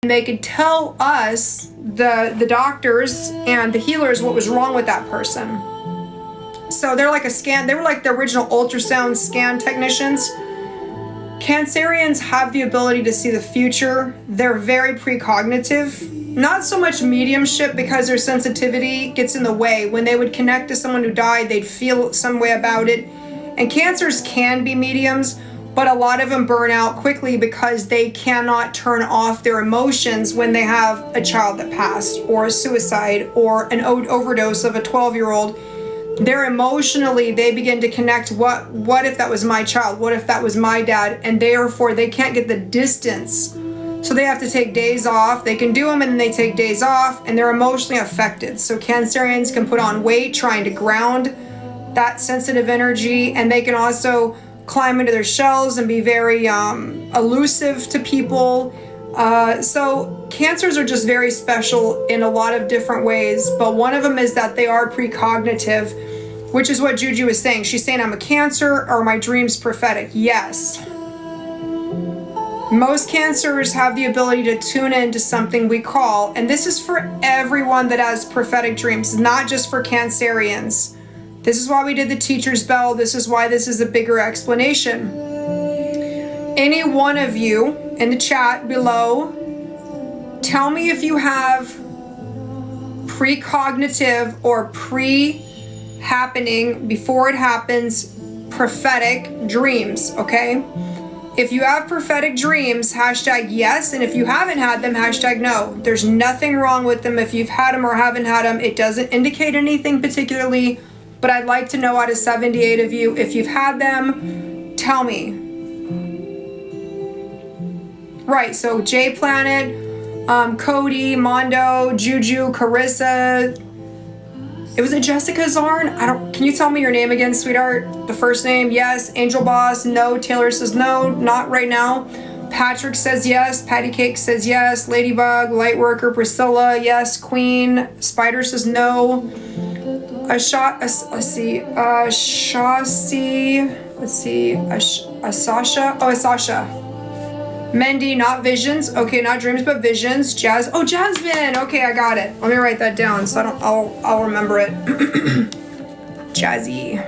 they could tell us, the doctors and the healers, what was wrong with that person. So they're like a scan. They were like the original ultrasound scan technicians. Cancerians have the ability to see the future. They're very precognitive. Not so much mediumship, because their sensitivity gets in the way. When they would connect to someone who died, they'd feel some way about it. And Cancers can be mediums, but a lot of them burn out quickly because they cannot turn off their emotions when they have a child that passed, or a suicide, or an overdose of a 12-year-old. They're emotionally, they begin to connect, what if that was my child? What if that was my dad? And therefore they can't get the distance. So they have to take days off. They can do them and then they take days off, and they're emotionally affected. So Cancerians can put on weight trying to ground that sensitive energy, and they can also climb into their shells and be very elusive to people. So Cancers are just very special in a lot of different ways, but one of them is that they are precognitive, which is what Juju is saying. She's saying, I'm a Cancer, or my dream's prophetic. Yes. Most Cancers have the ability to tune into something we call, and this is for everyone that has prophetic dreams, not just for Cancerians. This is why we did the teacher's bell. This is why this is a bigger explanation. Any one of you in the chat below, tell me if you have precognitive or pre-happening, before it happens, prophetic dreams, okay? If you have prophetic dreams, hashtag yes, and if you haven't had them, hashtag no. There's nothing wrong with them if you've had them or haven't had them. It doesn't indicate anything particularly, but I'd like to know out of 78 of you, if you've had them, tell me. Right, so J Planet, Cody, Mondo, Juju, Carissa. It was a Jessica Zarn? Can you tell me your name again, sweetheart? The first name, yes. Angel Boss, no. Taylor says no, not right now. Patrick says yes. Patty Cake says yes. Ladybug, Lightworker, Priscilla, yes. Queen, Spider says no. Asasha. Mendy, not visions. Okay, not dreams, but visions. Jazz. Oh, Jasmine. Okay, I got it. Let me write that down so I'll remember it. Jazzy.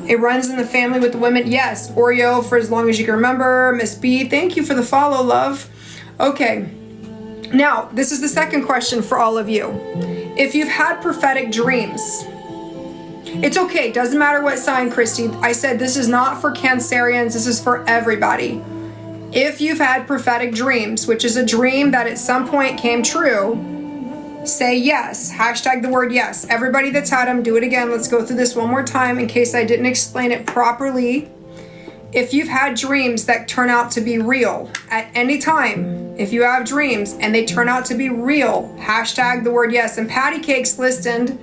It runs in the family with the women. Yes. Oreo, for as long as you can remember. Miss B, thank you for the follow, love. Okay. Now, this is the second question for all of you. If you've had prophetic dreams, it's okay. Doesn't matter what sign, Christy. I said this is not for Cancerians. This is for everybody. If you've had prophetic dreams, which is a dream that at some point came true, say yes. Hashtag the word yes. Everybody that's had them, do it again. Let's go through this one more time in case I didn't explain it properly. If you've had dreams that turn out to be real at any time, if you have dreams and they turn out to be real, hashtag the word yes. And Patty Cakes listened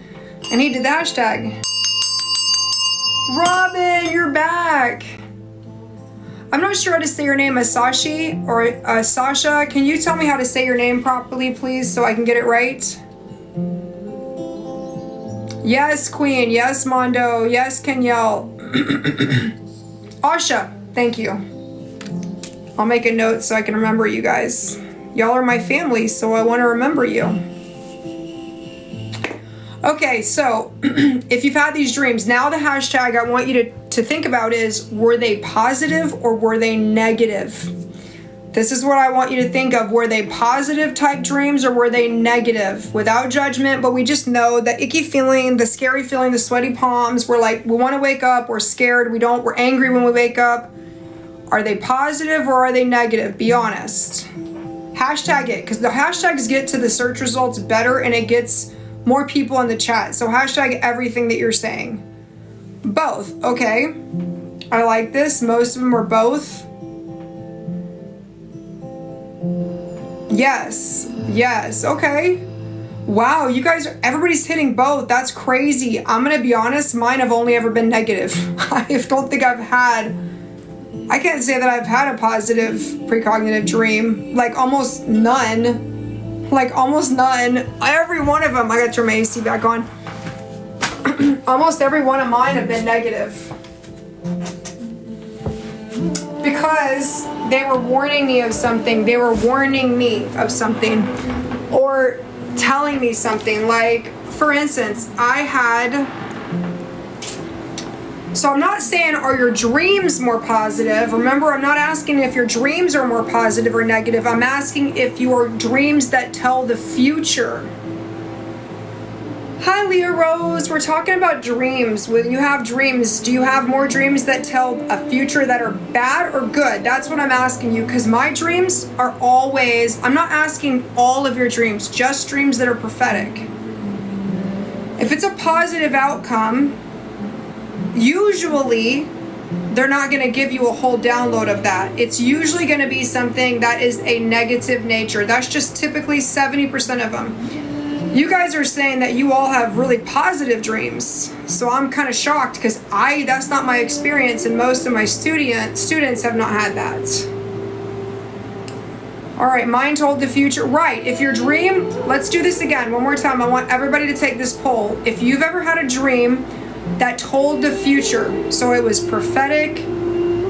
and he did the hashtag. Robin, you're back. I'm not sure how to say your name, Asashi or Sasha. Can you tell me how to say your name properly, please, so I can get it right? Yes, Queen. Yes, Mondo. Yes, Kenyel. Asha, thank you. I'll make a note so I can remember you guys. Y'all are my family, so I want to remember you. Okay, so if you've had these dreams, now the hashtag I want you to think about is, were they positive or were they negative? This is what I want you to think of. Were they positive type dreams or were they negative? Without judgment, but we just know the icky feeling, the scary feeling, the sweaty palms. We're like, we want to wake up, we're scared, we're angry when we wake up. Are they positive or are they negative? Be honest. Hashtag it, because the hashtags get to the search results better and it gets more people in the chat. So hashtag everything that you're saying. Both, okay. I like this. Most of them are both. Yes, yes, okay. Wow, you guys, everybody's hitting both. That's crazy. I'm gonna be honest, mine have only ever been negative. I don't think I can't say that I've had a positive precognitive dream. Like almost none. Every one of them, I gotta turn my AC back on. Almost every one of mine have been negative. because they were warning me of something. They were warning me of something or telling me something. Like, for instance, so I'm not saying are your dreams more positive. Remember, I'm not asking if your dreams are more positive or negative. I'm asking if your dreams that tell the future. Hi, Leah Rose. We're talking about dreams. When you have dreams, do you have more dreams that tell a future that are bad or good? That's what I'm asking you, because my dreams are always, I'm not asking all of your dreams, just dreams that are prophetic. If it's a positive outcome, usually they're not going to give you a whole download of that. It's usually going to be something that is a negative nature. That's just typically 70% of them. You guys are saying that you all have really positive dreams. So I'm kind of shocked because that's not my experience, and most of my students have not had that. All right, mine told the future. Right, if your dream, let's do this again one more time. I want everybody to take this poll. If you've ever had a dream that told the future, so it was prophetic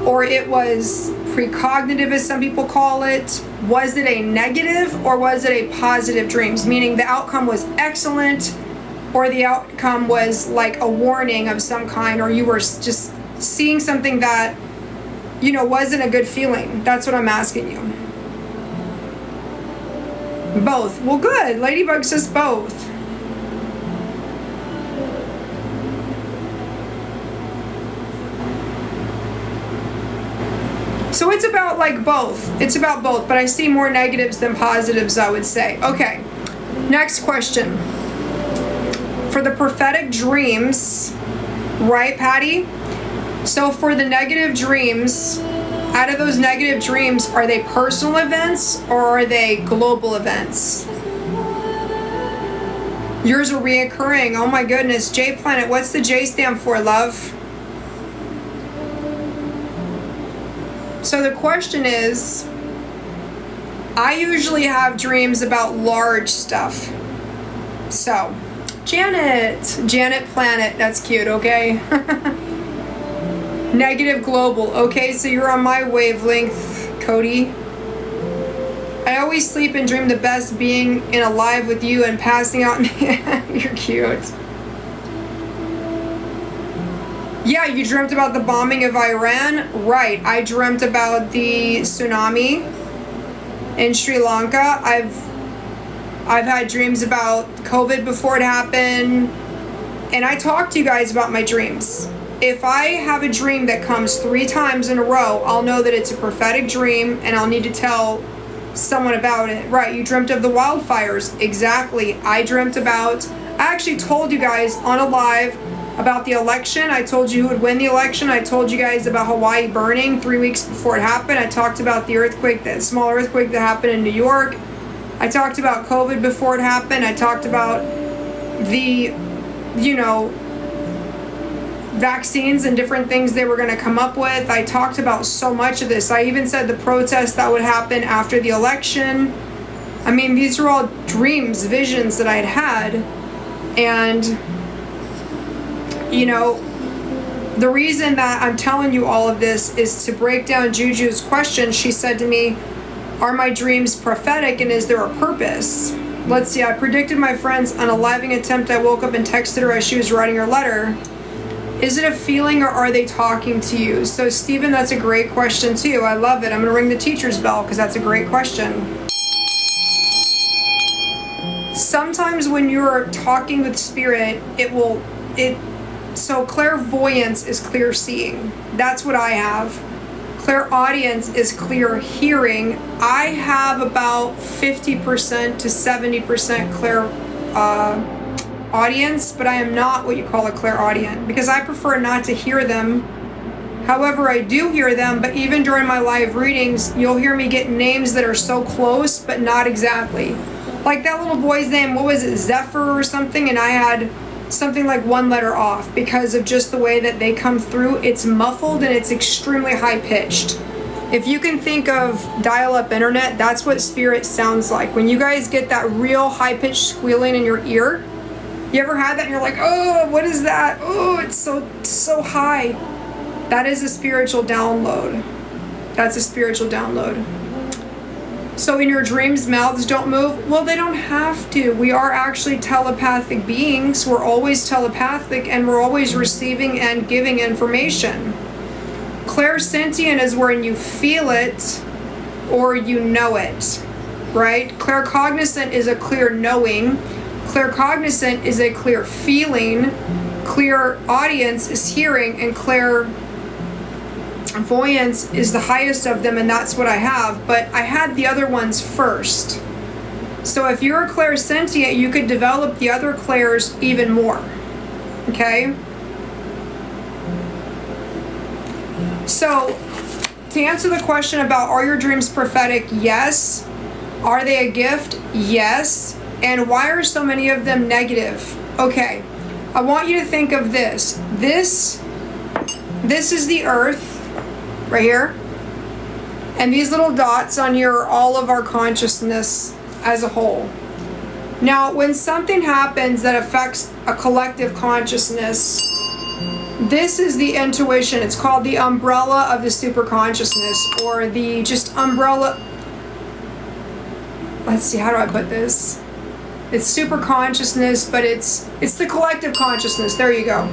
or it was precognitive, as some people call it, was it a negative or was it a positive dreams? Meaning the outcome was excellent or the outcome was like a warning of some kind, or you were just seeing something that, wasn't a good feeling. That's what I'm asking you. Both. Well, good. Ladybug says both. So it's about like both. It's about both, but I see more negatives than positives, I would say. Okay, next question. For the prophetic dreams, right, Patty? So for the negative dreams, out of those negative dreams, are they personal events or are they global events? Yours are reoccurring. Oh my goodness. J Planet, what's the J stand for, love? So the question is, I usually have dreams about large stuff. So, Janet Planet, that's cute, okay? Negative global, okay, so you're on my wavelength, Cody. I always sleep and dream the best, being in a live with you and passing out. You're cute. Yeah, you dreamt about the bombing of Iran? Right, I dreamt about the tsunami in Sri Lanka. I've had dreams about COVID before it happened. And I talk to you guys about my dreams. If I have a dream that comes 3 times in a row, I'll know that it's a prophetic dream and I'll need to tell someone about it. Right, you dreamt of the wildfires. Exactly. I actually told you guys on a live about the election. I told you who would win the election. I told you guys about Hawaii burning 3 weeks before it happened. I talked about the earthquake, that small earthquake that happened in New York. I talked about COVID before it happened. I talked about the, vaccines and different things they were going to come up with. I talked about so much of this. I even said the protest that would happen after the election. I mean, these are all dreams, visions that I'd had. And the reason that I'm telling you all of this is to break down Juju's question. She said to me, are my dreams prophetic and is there a purpose? Let's see, I predicted my friend's unaliving attempt. I woke up and texted her as she was writing her letter. Is it a feeling or are they talking to you? So Stephen, that's a great question too. I love it. I'm gonna ring the teacher's bell because that's a great question. Sometimes when you're talking with spirit, so clairvoyance is clear seeing. That's what I have. Clairaudience is clear hearing. I have about 50% to 70% audience, but I am not what you call a clairaudient because I prefer not to hear them. However, I do hear them, but even during my live readings, you'll hear me get names that are so close, but not exactly. Like that little boy's name, what was it, Zephyr or something, and I had something like 1 letter off because of just the way that they come through. It's muffled and it's extremely high pitched. If you can think of dial-up internet, that's what spirit sounds like. When you guys get that real high pitched squealing in your ear, you ever had that and you're like, oh, what is that? Oh, it's so high. That is a spiritual download. That's a spiritual download. So in your dreams, mouths don't move? Well, they don't have to. We are actually telepathic beings. We're always telepathic, and we're always receiving and giving information. Clairsentient is when you feel it or you know it, right? Claircognizant is a clear knowing. Claircognizant is a clear feeling. Clairaudience is hearing, and clairvoyance is the highest of them, and that's what I have. But I had the other ones first. So if you're a clairsentient, you could develop the other clairs even more. Okay? So, to answer the question about are your dreams prophetic? Yes. Are they a gift? Yes. And why are so many of them negative? Okay. I want you to think of this. This is the earth right here. And these little dots on here are all of our consciousness as a whole. Now, when something happens that affects a collective consciousness, this is the intuition. It's called the umbrella of the superconsciousness, or the just umbrella. Let's see, how do I put this? It's super consciousness, but it's the collective consciousness. There you go.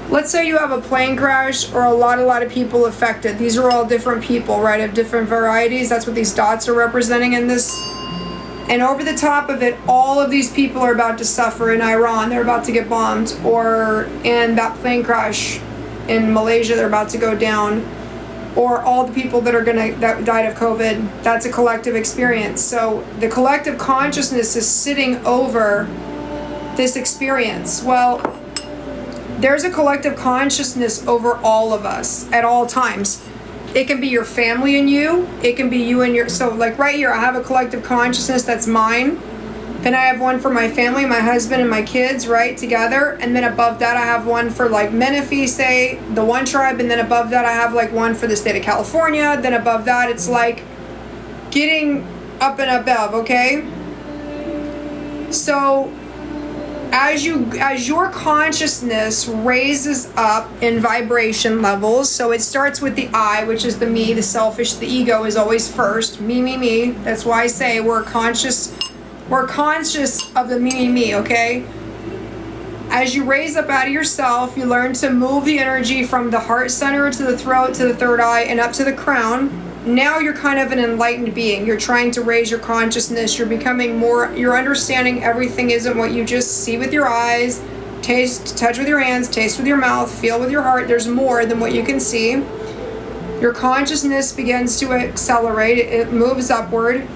Let's say you have a plane crash or a lot of people affected. These are all different people, right, of different varieties. That's what these dots are representing in this. And over the top of it, all of these people are about to suffer in Iran. They're about to get bombed. Or in that plane crash in Malaysia, they're about to go down. Or all the people that died of COVID. That's a collective experience. So the collective consciousness is sitting over this experience. Well, there's a collective consciousness over all of us at all times. It can be your family and you. It can be you and your... So like right here, I have a collective consciousness that's mine. Then I have one for my family, my husband and my kids, right, together. And then above that, I have one for like Menifee, say, the one tribe. And then above that, I have like one for the state of California. Then above that, it's like getting up and above, okay? So as your consciousness raises up in vibration levels, so it starts with the I, which is the me, the selfish, the ego is always first. Me. That's why I say we're conscious of the me, okay? As you raise up out of yourself, you learn to move the energy from the heart center to the throat to the third eye and up to the crown. Now you're kind of an enlightened being. You're trying to raise your consciousness. You're becoming more, you're understanding everything isn't what you just see with your eyes, taste, touch with your hands, taste with your mouth, feel with your heart. There's more than what you can see. Your consciousness begins to accelerate. It moves upward.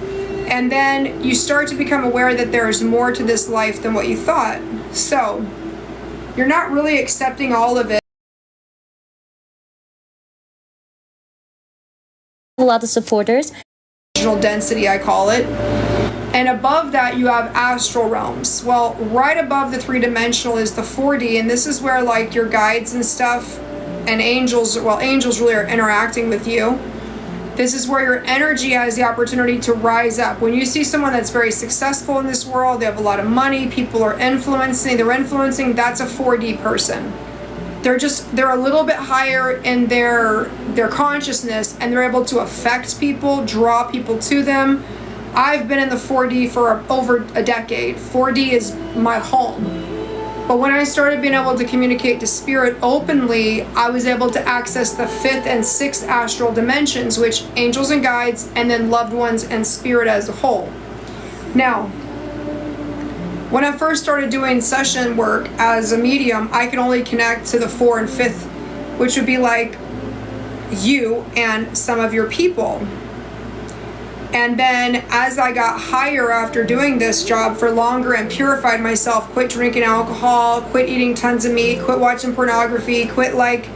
And then you start to become aware that there's more to this life than what you thought. So you're not really accepting all of it. A lot of supporters. Density, I call it. And above that, you have astral realms. Well, right above the three-dimensional is the 4D, and this is where like your guides and stuff and angels, well, angels really are interacting with you. This is where your energy has the opportunity to rise up. When you see someone that's very successful in this world, they have a lot of money, people are influencing, that's a 4D person. They're a little bit higher in their consciousness, and they're able to affect people, draw people to them. I've been in the 4D for over a decade. 4D is my home. But when I started being able to communicate to spirit openly, I was able to access the 5th and 6th astral dimensions, which angels and guides, and then loved ones and spirit as a whole. Now, when I first started doing session work as a medium, I could only connect to the 4th and 5th, which would be like you and some of your people. And then as I got higher after doing this job for longer and purified myself, quit drinking alcohol, quit eating tons of meat, quit watching pornography, quit like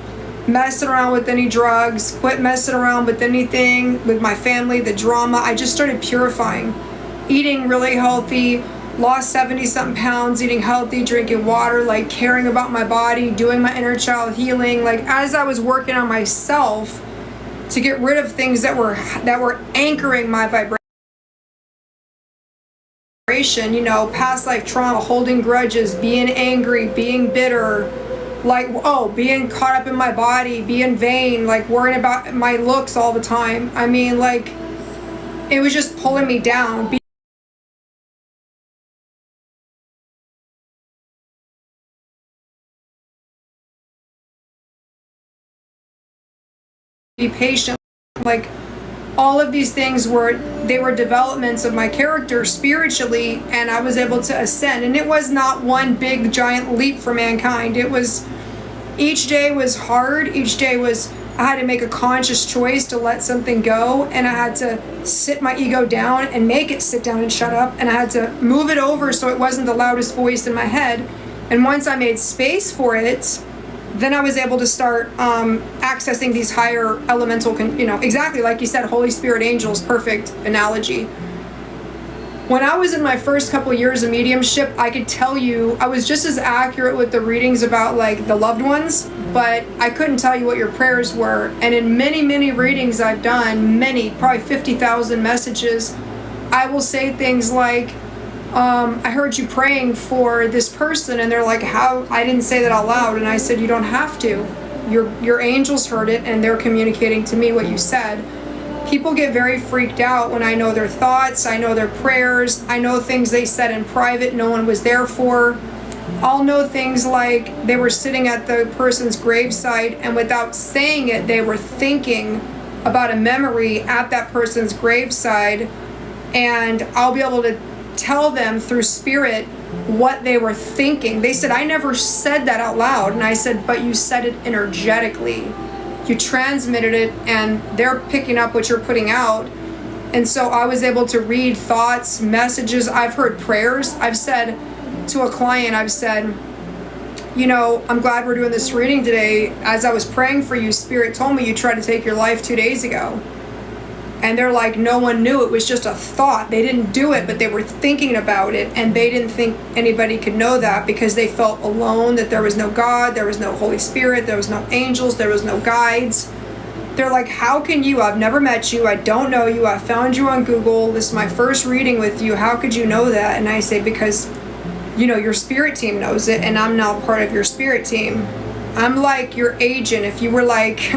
messing around with any drugs, quit messing around with anything, with my family, the drama, I just started purifying. Eating really healthy, lost 70-something pounds, eating healthy, drinking water, like caring about my body, doing my inner child healing. Like as I was working on myself to get rid of things that were anchoring my vibration, you know, past life trauma, holding grudges, being angry, being bitter, Like, oh, being caught up in my body, being vain, like worrying about my looks all the time. I mean, like, it was just pulling me down. Be patient. Like, all of these things were developments of my character spiritually, and I was able to ascend. And it was not one big giant leap for mankind. It was, each day was hard. Each day was, I had to make a conscious choice to let something go, and I had to sit my ego down and make it sit down and shut up, and I had to move it over so it wasn't the loudest voice in my head. And once I made space for it, then I was able to start accessing these higher elemental, exactly like you said, Holy Spirit angels, perfect analogy. When I was in my first couple years of mediumship, I could tell you, I was just as accurate with the readings about like the loved ones, but I couldn't tell you what your prayers were. And in many, many readings I've done, probably 50,000 messages, I will say things like, I heard you praying for this person, and they're like, how? I didn't say that out loud. And I said, you don't have to. Your angels heard it, and they're communicating to me what you said. People get very freaked out when I know their thoughts, I know their prayers, I know things they said in private no one was there for. I'll know things like they were sitting at the person's graveside, and without saying it, they were thinking about a memory at that person's graveside, and I'll be able to tell them through spirit what they were thinking. They said, I never said that out loud. And I said, but you said it energetically. You transmitted it, and they're picking up what you're putting out. And so I was able to read thoughts, messages. I've heard prayers. I've said to a client, I've said, I'm glad we're doing this reading today. As I was praying for you, Spirit told me you tried to take your life 2 days ago. And they're like, no one knew. It was just a thought. They didn't do it, but they were thinking about it. And they didn't think anybody could know that because they felt alone, that there was no God, there was no Holy Spirit, there was no angels, there was no guides. They're like, how can you? I've never met you. I don't know you. I found you on Google. This is my first reading with you. How could you know that? And I say, because, your spirit team knows it, and I'm now part of your spirit team. I'm like your agent. If you were like...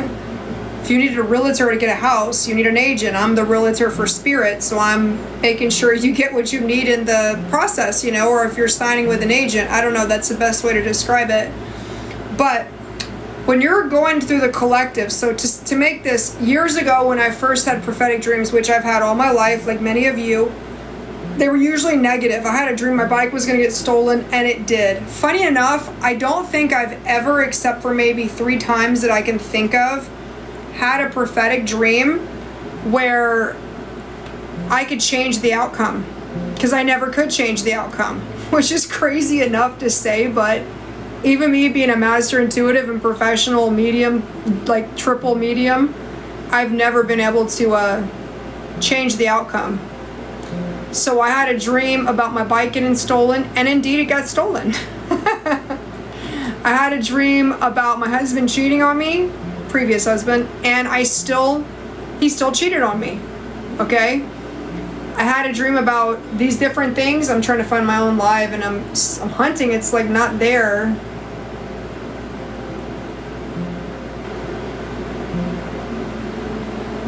If you needed a realtor to get a house, you need an agent. I'm the realtor for spirit, so I'm making sure you get what you need in the process, or if you're signing with an agent. I don't know, that's the best way to describe it. But when you're going through the collective, so to make this, years ago when I first had prophetic dreams, which I've had all my life, like many of you, they were usually negative. I had a dream my bike was going to get stolen, and it did. Funny enough, I don't think I've ever, except for maybe 3 times that I can think of, had a prophetic dream where I could change the outcome, because I never could change the outcome, which is crazy enough to say, but even me being a master intuitive and professional medium, like triple medium, I've never been able to change the outcome. So I had a dream about my bike getting stolen, and indeed it got stolen. I had a dream about my husband cheating on me, previous husband, and he still cheated on me. Okay, I had a dream about these different things. I'm trying to find my own live, and I'm hunting. It's like not there.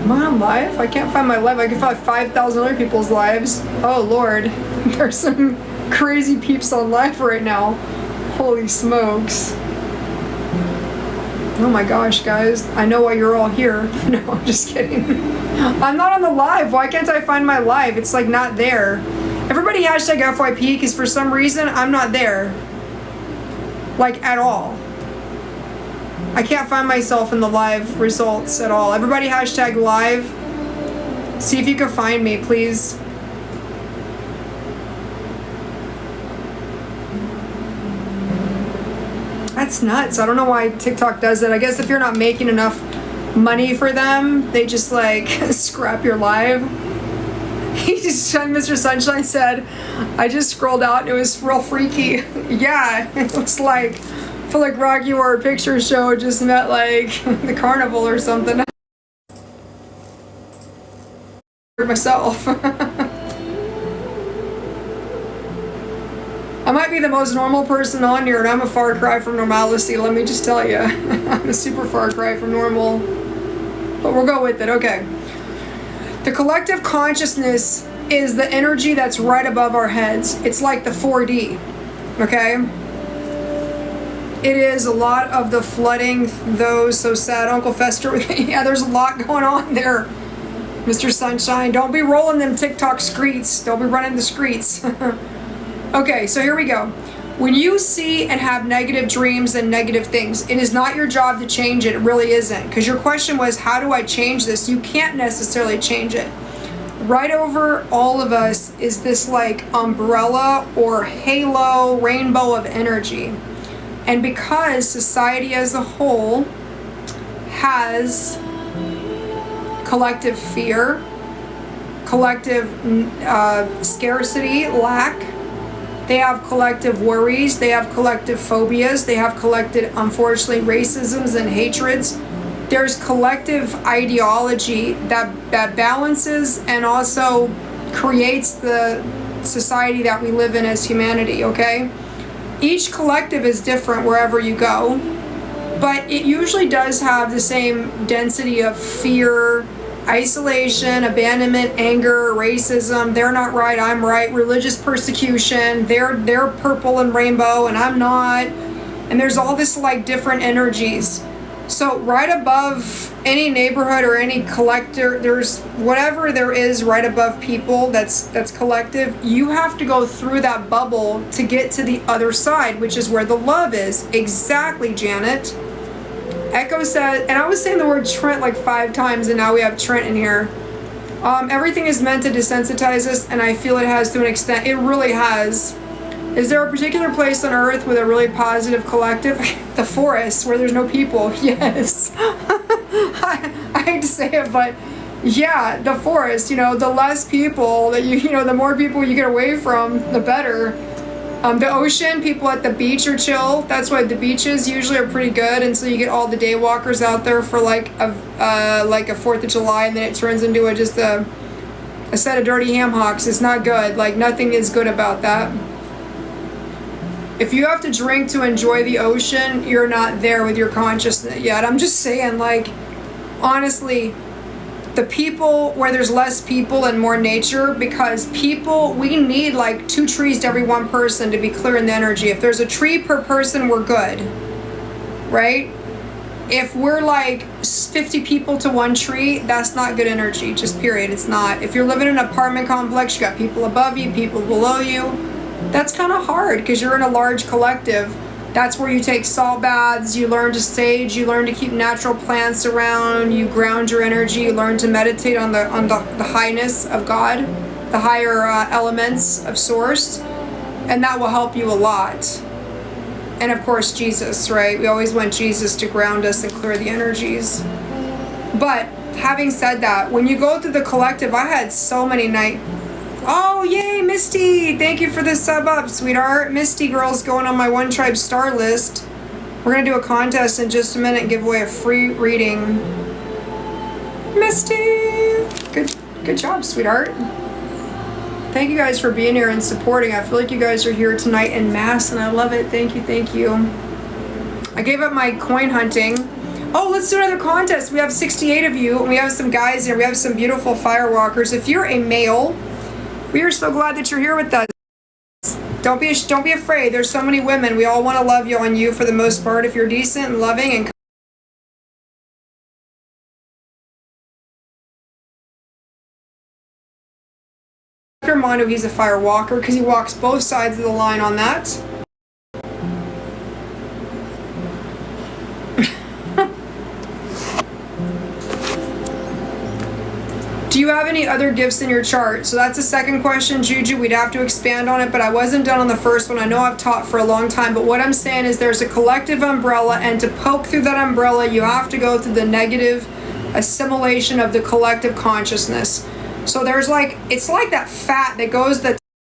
Am I on live? I can't find my live. I can find 5,000 other people's lives. Oh Lord, there's some crazy peeps on live right now. Holy smokes. Oh my gosh, guys, I know why you're all here. No, I'm just kidding. I'm not on the live. Why can't I find my live? It's like not there. Everybody hashtag FYP, because for some reason I'm not there. Like at all. I can't find myself in the live results at all. Everybody hashtag live. See if you can find me, please. That's nuts. I don't know why TikTok does that. I guess if you're not making enough money for them, they just like scrap your live. Mr. Sunshine said, I just scrolled out and it was real freaky. Yeah, it looks like, I feel like Rocky Horror Picture Show just met like the carnival or something. Myself. I might be the most normal person on here, and I'm a far cry from normalcy, let me just tell you. I'm a super far cry from normal. But we'll go with it, okay. The collective consciousness is the energy that's right above our heads. It's like the 4D, okay? It is a lot of the flooding, those so sad, Uncle Fester. Yeah, there's a lot going on there, Mr. Sunshine. Don't be rolling them TikTok streets. Don't be running the streets. Okay, so here we go. When you see and have negative dreams and negative things, it is not your job to change it. It really isn't. Because your question was, how do I change this? You can't necessarily change it. Right over all of us is this like umbrella or halo, rainbow of energy. And because society as a whole has collective fear, collective scarcity, lack, they have collective worries, they have collective phobias, they have collective, unfortunately, racisms and hatreds. There's collective ideology that balances and also creates the society that we live in as humanity, okay? Each collective is different wherever you go, but it usually does have the same density of fear, isolation, abandonment, anger, racism, they're not right, I'm right, religious persecution, they're purple and rainbow and I'm not, and there's all this like different energies. So right above any neighborhood or any collector, there's whatever there is right above people that's collective, you have to go through that bubble to get to the other side, which is where the love is. Exactly, Janet. Echo said, and I was saying the word Trent like 5 times, and now we have Trent in here. Everything is meant to desensitize us, and I feel it has to an extent. It really has. Is there a particular place on Earth with a really positive collective? The forest, where there's no people. Yes. I hate to say it, but yeah, the forest. You know, the less people that you know, the more people you get away from, the better. The ocean, people at the beach are chill. That's why the beaches usually are pretty good, and so you get all the day walkers out there for like a 4th of July, and then it turns into just a set of dirty ham hocks. It's not good. Like, nothing is good about that. If you have to drink to enjoy the ocean, you're not there with your consciousness yet. I'm just saying, like, honestly, the people where there's less people and more nature, because people, we need like 2 trees to every 1 person to be clear in the energy. If there's a tree per person, we're good, right? If we're like 50 people to 1 tree, that's not good energy, just period. It's not. If you're living in an apartment complex, you got people above you, people below you. That's kind of hard because you're in a large collective. That's where you take salt baths, you learn to sage, you learn to keep natural plants around, you ground your energy, you learn to meditate on the highness of God, the higher elements of source, and that will help you a lot. And of course Jesus, right? We always want Jesus to ground us and clear the energies. But having said that, when you go through the collective, I had so many nights. Oh, yay, Misty! Thank you for the sub up, sweetheart. Misty girl's going on my One Tribe star list. We're going to do a contest in just a minute and give away a free reading. Misty! Good job, sweetheart. Thank you guys for being here and supporting. I feel like you guys are here tonight en masse, and I love it. Thank you, thank you. I gave up my coin hunting. Oh, let's do another contest. We have 68 of you, and we have some guys here. We have some beautiful firewalkers. If you're a male, we are so glad that you're here with us. Don't be afraid. There's so many women. We all want to love you on you for the most part. If you're decent and loving and Armando, he's a fire walker because he walks both sides of the line on that. Do you have any other gifts in your chart? So that's the second question, Juju. We'd have to expand on it, but I wasn't done on the first one. I know I've taught for a long time, but what I'm saying is there's a collective umbrella, and to poke through that umbrella, you have to go through the negative assimilation of the collective consciousness. So there's like, it's like that fat that goes the